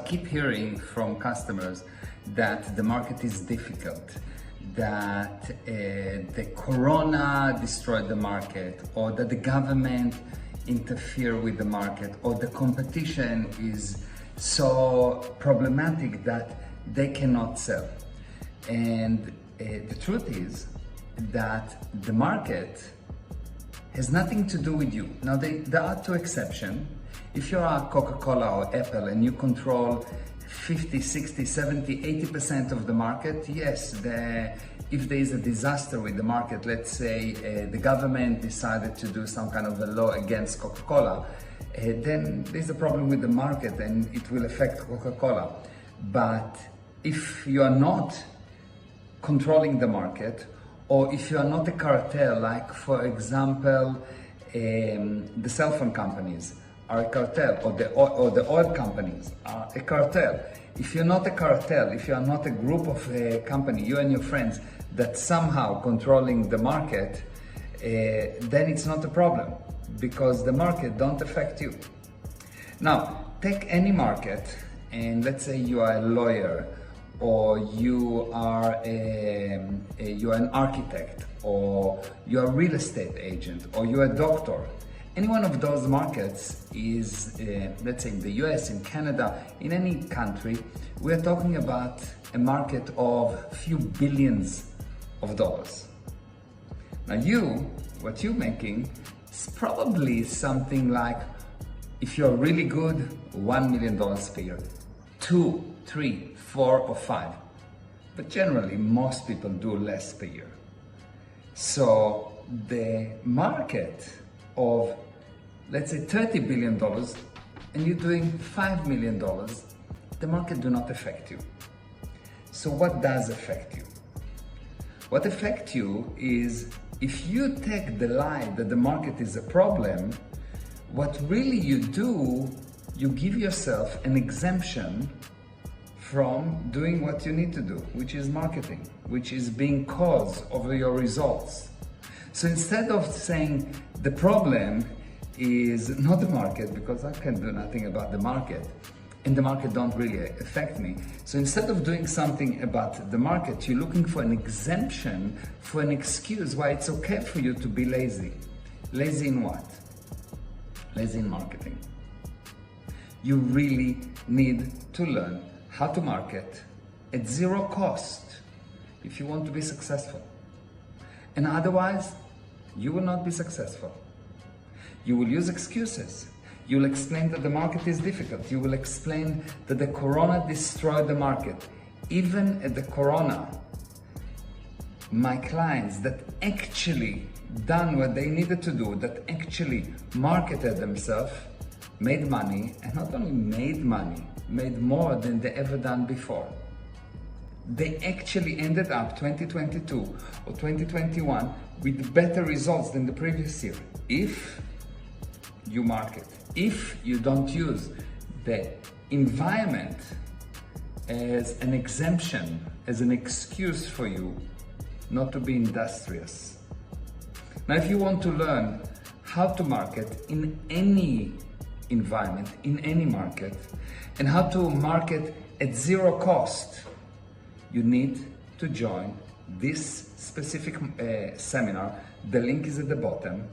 keep hearing from customers that the market is difficult, that the corona destroyed the market, or that the government interfere with the market, or the competition is so problematic that they cannot sell. And the truth is that the market has nothing to do with you. Now there are two exceptions. If you're a Coca-Cola or Apple and you control 50, 60, 70, 80% of the market, yes, if there is a disaster with the market, let's say the government decided to do some kind of a law against Coca-Cola, then there's a problem with the market and it will affect Coca-Cola. But if you are not controlling the market, or if you are not a cartel, like for example, the cell phone companies are a cartel, or the oil companies are a cartel. If you're not a cartel, if you are not a group of company, you and your friends, that somehow controlling the market, then it's not a problem, because the market don't affect you. Now, take any market, and let's say you are a lawyer, or you are an architect, or you are a real estate agent, or you're a doctor. Any one of those markets is, let's say in the US, in Canada, in any country, we're talking about a market of a few billions of dollars. Now what you're making is probably something like, if you're really good, $1 million per year, 2, 3, 4, or 5. But generally, most people do less per year. So the market of, let's say, $30 billion, and you're doing $5 million, the market do not affect you. So what does affect you? What affects you is, if you take the lie that the market is a problem, what really you do, you give yourself an exemption from doing what you need to do, which is marketing, which is being cause over your results. So instead of saying the problem is not the market, because I can do nothing about the market, and the market don't really affect me. So instead of doing something about the market, you're looking for an exemption, for an excuse why it's okay for you to be lazy. Lazy in what? Lazy in marketing. You really need to learn how to market at zero cost if you want to be successful. And otherwise, you will not be successful. You will use excuses. You'll explain that the market is difficult. You will explain that the corona destroyed the market. Even at the corona, my clients that actually done what they needed to do, that actually marketed themselves, made money, and not only made money, made more than they ever done before. They actually ended up 2022 or 2021 with better results than the previous year. If you market, if you don't use the environment as an exemption, as an excuse for you not to be industrious. Now, if you want to learn how to market in any environment, in any market, and how to market at zero cost, you need to join this specific seminar. The link is at the bottom,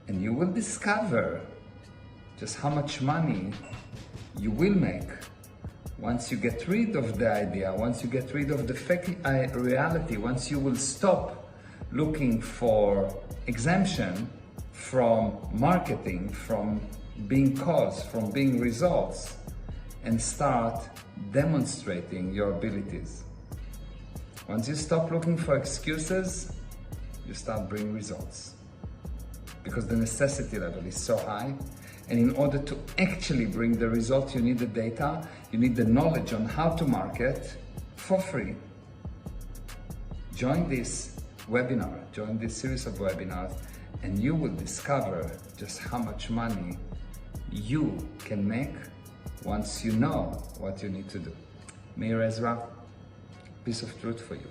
and you will discover just how much money you will make once you get rid of the idea, once you get rid of the fake reality, once you will stop looking for exemption from marketing, from being cause, from being results, and start demonstrating your abilities. Once you stop looking for excuses, you start bringing results. Because the necessity level is so high, and in order to actually bring the result, you need the data, you need the knowledge on how to market for free. Join this webinar, join this series of webinars, and you will discover just how much money you can make once you know what you need to do. Meir Ezra, piece of truth for you.